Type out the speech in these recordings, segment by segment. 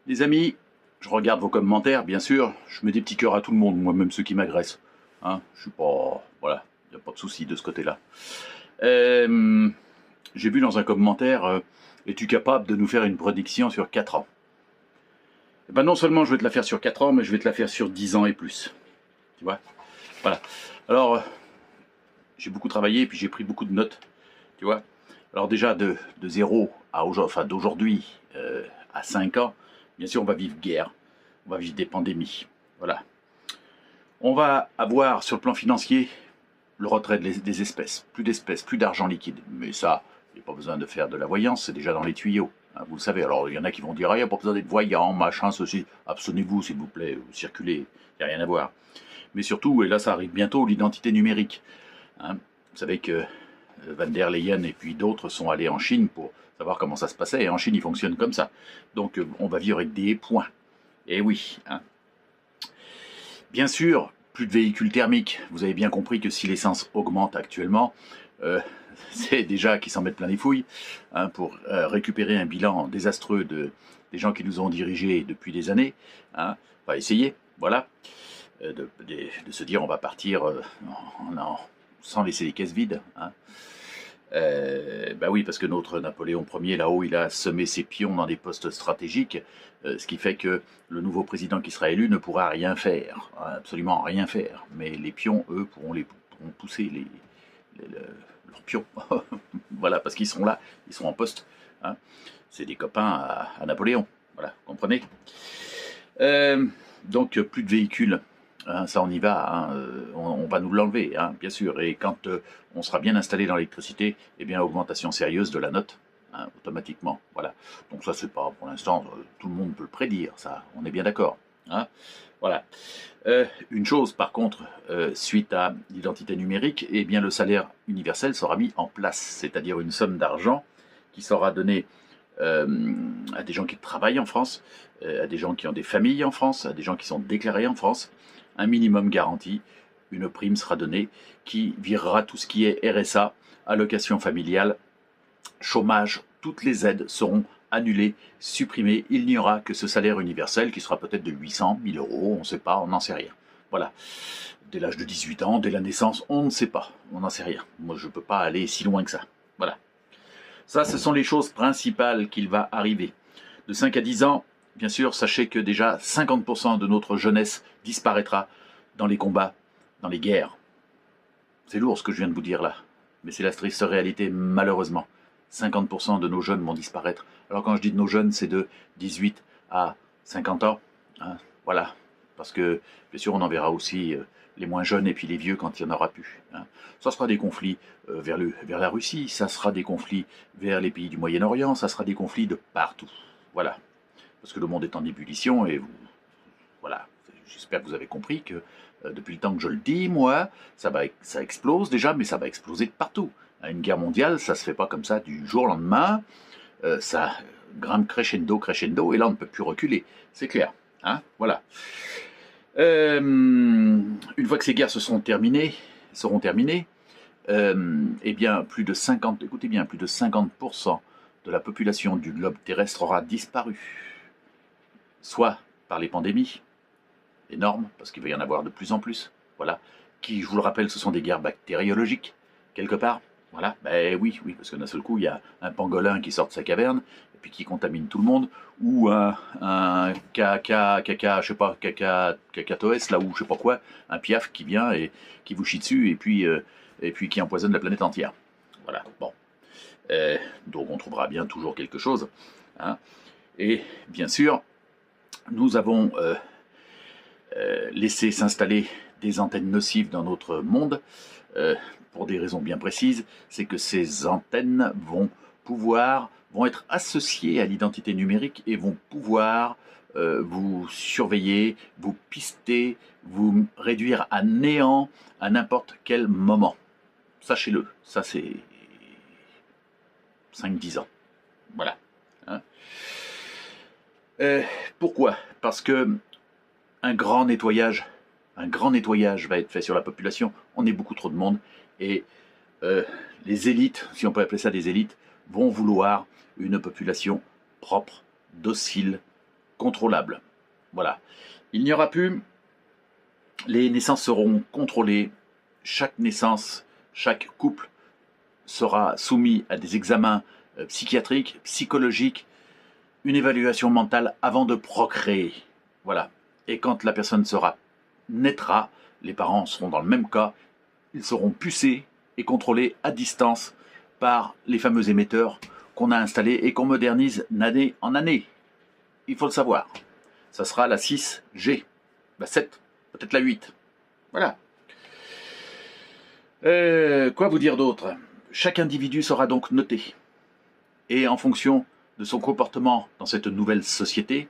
Les amis, je regarde vos commentaires, bien sûr, je mets des petits cœurs à tout le monde, moi même ceux qui m'agressent. Hein, je suis pas... Voilà, il n'y a pas de souci de ce côté-là. J'ai vu dans un commentaire, es-tu capable de nous faire une prédiction sur 4 ans? Eh ben non seulement je vais te la faire sur 4 ans, mais je vais te la faire sur 10 ans et plus. Tu vois? Voilà. Alors, j'ai beaucoup travaillé et puis j'ai pris beaucoup de notes. Tu vois? Alors déjà, de 0 à aujourd'hui, enfin d'aujourd'hui à 5 ans, bien sûr, on va vivre guerre, on va vivre des pandémies. Voilà. On va avoir, sur le plan financier, le retrait des espèces, plus d'argent liquide. Mais ça, il n'y a pas besoin de faire de la voyance, c'est déjà dans les tuyaux. Hein, vous le savez, alors il y en a qui vont dire, ah, il n'y a pas besoin d'être voyant, machin, ceci. Abstenez-vous, s'il vous plaît, circulez, il n'y a rien à voir. Mais surtout, et là ça arrive bientôt, l'identité numérique. Hein, vous savez que Van der Leyen et puis d'autres sont allés en Chine pour savoir comment ça se passait, et en Chine, ils fonctionnent comme ça. Donc on va vivre avec des points. Et oui, hein. Bien sûr, plus de véhicules thermiques. Vous avez bien compris que si l'essence augmente actuellement, c'est déjà qu'ils s'en mettent plein les fouilles, hein, pour récupérer un bilan désastreux des gens qui nous ont dirigés depuis des années. Hein. On va essayer, voilà, de se dire on va partir sans laisser les caisses vides. Hein. Bah oui, parce que notre Napoléon Ier, là-haut, il a semé ses pions dans des postes stratégiques, ce qui fait que le nouveau président qui sera élu ne pourra rien faire, hein, absolument rien faire. Mais les pions, eux, pourront pousser leurs pions. Voilà, parce qu'ils sont là, ils sont en poste. Hein. C'est des copains à Napoléon, voilà, comprenez. Donc, plus de véhicules. Hein, ça on y va, hein, on va nous l'enlever, hein, bien sûr, et quand on sera bien installé dans l'électricité, eh bien augmentation sérieuse de la note, hein, automatiquement, voilà. Donc ça c'est pas, pour l'instant, tout le monde peut le prédire, ça, on est bien d'accord, hein, voilà. Une chose par contre, suite à l'identité numérique, eh bien le salaire universel sera mis en place, c'est-à-dire une somme d'argent qui sera donnée à des gens qui travaillent en France, à des gens qui ont des familles en France, à des gens qui sont déclarés en France, un minimum garanti, une prime sera donnée qui virera tout ce qui est RSA, allocation familiale, chômage, toutes les aides seront annulées, supprimées. Il n'y aura que ce salaire universel qui sera peut-être de 800, 1000 euros, on ne sait pas, on n'en sait rien. Voilà. Dès l'âge de 18 ans, dès la naissance, on ne sait pas, on n'en sait rien. Moi, je ne peux pas aller si loin que ça. Voilà. Ça, ce sont les choses principales qu'il va arriver. De 5 à 10 ans, bien sûr, sachez que déjà 50% de notre jeunesse disparaîtra dans les combats, dans les guerres. C'est lourd ce que je viens de vous dire là, mais c'est la triste réalité, malheureusement. 50% de nos jeunes vont disparaître. Alors quand je dis de nos jeunes, c'est de 18 à 50 ans. Hein, voilà, parce que bien sûr on en verra aussi les moins jeunes et puis les vieux quand il n'y en aura plus. Hein. Ça sera des conflits vers la Russie, ça sera des conflits vers les pays du Moyen-Orient, ça sera des conflits de partout. Voilà, parce que le monde est en ébullition et voilà, j'espère que vous avez compris que depuis le temps que je le dis, moi, ça explose déjà, mais ça va exploser de partout. Une guerre mondiale, ça se fait pas comme ça du jour au lendemain, ça grimpe crescendo, crescendo, et là on ne peut plus reculer, c'est clair. Hein, voilà. Une fois que ces guerres seront terminées, eh bien plus de 50, écoutez bien, plus de 50% de la population du globe terrestre aura disparu, soit par les pandémies, énormes, parce qu'il va y en avoir de plus en plus, voilà, qui, je vous le rappelle, ce sont des guerres bactériologiques, quelque part, voilà, ben oui, parce que d'un seul coup, il y a un pangolin qui sort de sa caverne, et puis qui contamine tout le monde, ou un caca, je sais pas, cacatoès, là, ou je sais pas quoi, un piaf qui vient et qui vous chie dessus, et puis qui empoisonne la planète entière. Voilà, bon. Donc on trouvera bien toujours quelque chose. Hein. Et bien sûr, nous avons laissé s'installer des antennes nocives dans notre monde, pour des raisons bien précises, c'est que ces antennes vont être associées à l'identité numérique et vont pouvoir vous surveiller, vous pister, vous réduire à néant à n'importe quel moment. Sachez-le, ça c'est 5-10 ans. Voilà. Hein. Pourquoi? Parce que un grand nettoyage va être fait sur la population. On est beaucoup trop de monde et les élites, si on peut appeler ça des élites, vont vouloir une population propre, docile, contrôlable. Voilà. Il n'y aura plus... Les naissances seront contrôlées. Chaque naissance, chaque couple sera soumis à des examens psychiatriques, psychologiques, une évaluation mentale avant de procréer. Voilà. Et quand la personne naîtra, les parents seront dans le même cas, ils seront pucés et contrôlés à distance par les fameux émetteurs qu'on a installés et qu'on modernise d'année en année. Il faut le savoir. Ça sera la 6G, la 7, peut-être la 8. Voilà. Quoi vous dire d'autre? Chaque individu sera donc noté. Et en fonction de son comportement dans cette nouvelle société,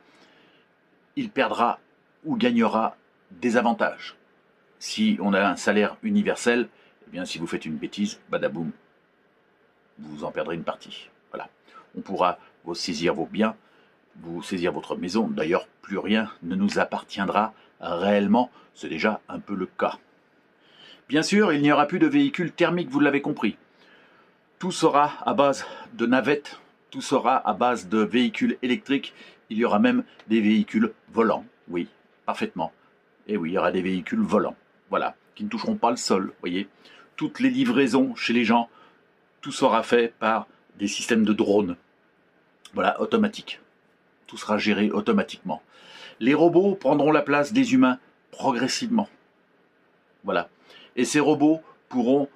il perdra ou gagnera des avantages. Si on a un salaire universel, eh bien si vous faites une bêtise, badaboum, vous en perdrez une partie. Voilà. On pourra vous saisir vos biens, vous saisir votre maison. D'ailleurs, plus rien ne nous appartiendra réellement. C'est déjà un peu le cas. Bien sûr, il n'y aura plus de véhicules thermiques, vous l'avez compris. Tout sera à base de navettes, tout sera à base de véhicules électriques. Il y aura même des véhicules volants, oui, parfaitement. Et oui, il y aura des véhicules volants, voilà, qui ne toucheront pas le sol, voyez. Toutes les livraisons chez les gens, tout sera fait par des systèmes de drones, voilà, automatiques. Tout sera géré automatiquement. Les robots prendront la place des humains progressivement, voilà. Et ces robots pourront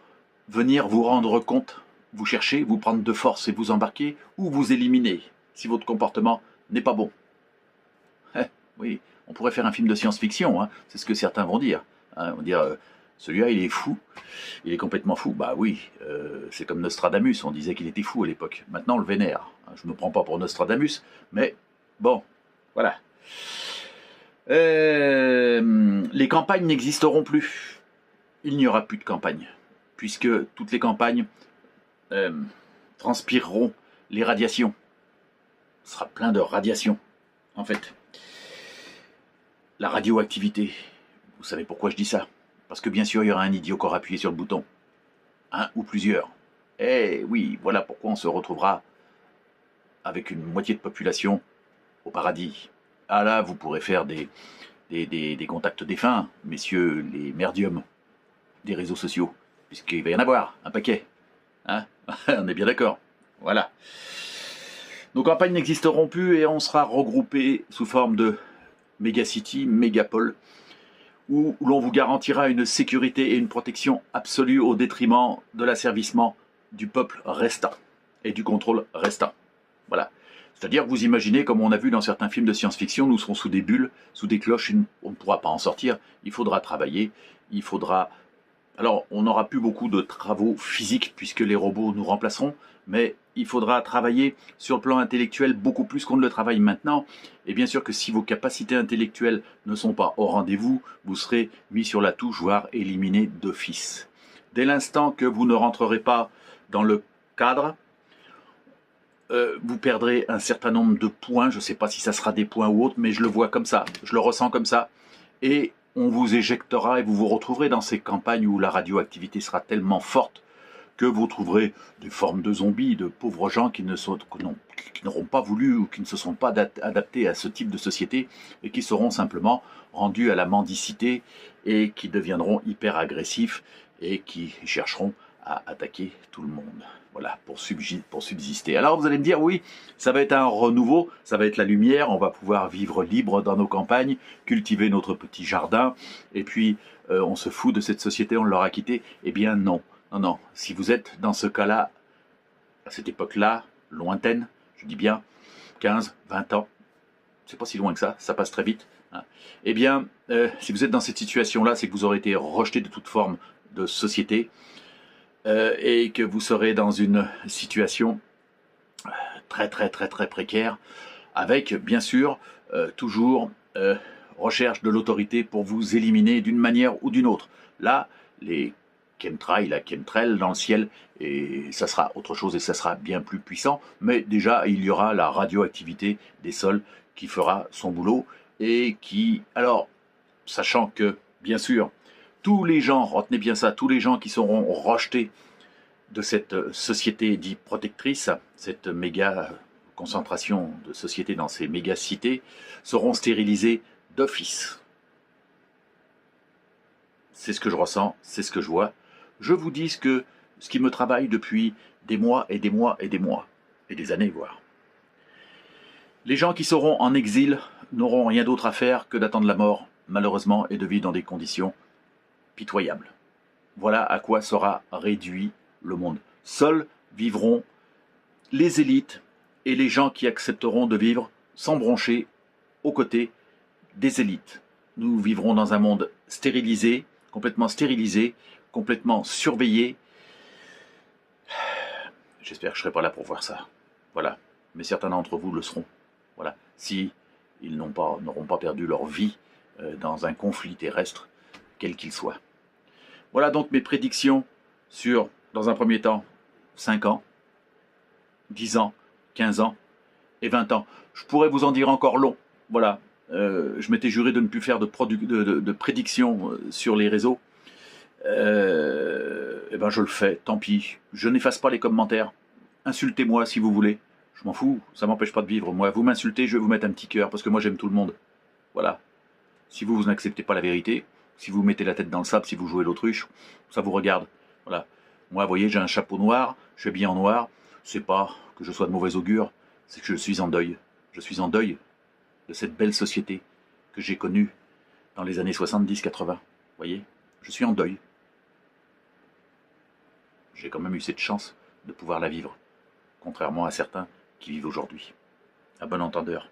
venir vous rendre compte, vous chercher, vous prendre de force et vous embarquer, ou vous éliminer, si votre comportement n'est pas bon. Oui, on pourrait faire un film de science-fiction, hein, c'est ce que certains vont dire. Hein, on va dire, celui-là il est fou, il est complètement fou. Bah oui, c'est comme Nostradamus, on disait qu'il était fou à l'époque. Maintenant on le vénère. Je ne me prends pas pour Nostradamus, mais bon, voilà. Les campagnes n'existeront plus. Il n'y aura plus de campagne, puisque toutes les campagnes transpireront les radiations. Ce sera plein de radiations, en fait. La radioactivité, vous savez pourquoi je dis ça? Parce que bien sûr, il y aura un idiot qui aura appuyé sur le bouton. Un ou plusieurs. Eh oui, voilà pourquoi on se retrouvera avec une moitié de population au paradis. Ah là, vous pourrez faire des contacts défunts, messieurs les merdiums des réseaux sociaux, puisqu'il va y en avoir un paquet. Hein? On est bien d'accord. Voilà. Nos campagnes n'existeront plus et on sera regroupés sous forme de mégacity, mégapole, où l'on vous garantira une sécurité et une protection absolue au détriment de l'asservissement du peuple restant et du contrôle restant. Voilà. C'est-à-dire, vous imaginez, comme on a vu dans certains films de science-fiction, nous serons sous des bulles, sous des cloches, on ne pourra pas en sortir, il faudra travailler, il faudra... Alors, on n'aura plus beaucoup de travaux physiques, puisque les robots nous remplaceront, mais il faudra travailler sur le plan intellectuel beaucoup plus qu'on ne le travaille maintenant. Et bien sûr que si vos capacités intellectuelles ne sont pas au rendez-vous, vous serez mis sur la touche, voire éliminé d'office. Dès l'instant que vous ne rentrerez pas dans le cadre, vous perdrez un certain nombre de points. Je ne sais pas si ça sera des points ou autre, mais je le vois comme ça, je le ressens comme ça. Et on vous éjectera et vous vous retrouverez dans ces campagnes où la radioactivité sera tellement forte que vous trouverez des formes de zombies, de pauvres gens qui n'auront pas voulu ou qui ne se sont pas adaptés à ce type de société et qui seront simplement rendus à la mendicité et qui deviendront hyper agressifs et qui chercheront à attaquer tout le monde. Voilà, pour subsister. Alors vous allez me dire, oui, ça va être un renouveau, ça va être la lumière, on va pouvoir vivre libre dans nos campagnes, cultiver notre petit jardin, et puis on se fout de cette société, on l'aura quittée. Eh bien non, non, non. Si vous êtes dans ce cas-là, à cette époque-là, lointaine, je dis bien 15, 20 ans, c'est pas si loin que ça passe très vite. Hein. Eh bien, si vous êtes dans cette situation-là, c'est que vous aurez été rejeté de toute forme de société, et que vous serez dans une situation très précaire, avec bien sûr toujours recherche de l'autorité pour vous éliminer d'une manière ou d'une autre. Là, les chemtrails, la chemtrail dans le ciel, et ça sera autre chose et ça sera bien plus puissant, mais déjà il y aura la radioactivité des sols qui fera son boulot et qui, alors, sachant que, bien sûr, tous les gens, retenez bien ça, tous les gens qui seront rejetés de cette société dite protectrice, cette méga concentration de sociétés dans ces méga-cités seront stérilisées d'office. C'est ce que je ressens, c'est ce que je vois. Je vous dis ce qui me travaille depuis des mois et des mois et des mois, et des années voire. Les gens qui seront en exil n'auront rien d'autre à faire que d'attendre la mort, malheureusement, et de vivre dans des conditions pitoyables. Voilà à quoi sera réduit le monde. Seuls vivront les élites et les gens qui accepteront de vivre sans broncher aux côtés des élites. Nous vivrons dans un monde stérilisé, complètement surveillé. J'espère que je ne serai pas là pour voir ça. Voilà. Mais certains d'entre vous le seront. Voilà. Si ils n'auront pas perdu leur vie dans un conflit terrestre, quel qu'il soit. Voilà donc mes prédictions sur, dans un premier temps, 5 ans, 10 ans, 15 ans et 20 ans. Je pourrais vous en dire encore long. Voilà. Je m'étais juré de ne plus faire de prédictions sur les réseaux. Eh ben je le fais, tant pis. Je n'efface pas les commentaires. Insultez-moi si vous voulez. Je m'en fous, ça m'empêche pas de vivre. Moi, vous m'insultez, je vais vous mettre un petit cœur, parce que moi j'aime tout le monde. Voilà. Si vous n'acceptez pas la vérité, si vous mettez la tête dans le sable, si vous jouez l'autruche, ça vous regarde. Voilà. Moi, vous voyez, j'ai un chapeau noir, je suis habillé en noir. C'est pas que je sois de mauvais augure, c'est que je suis en deuil. Je suis en deuil de cette belle société que j'ai connue dans les années 70-80. Vous voyez, je suis en deuil. J'ai quand même eu cette chance de pouvoir la vivre, contrairement à certains qui vivent aujourd'hui. À bon entendeur.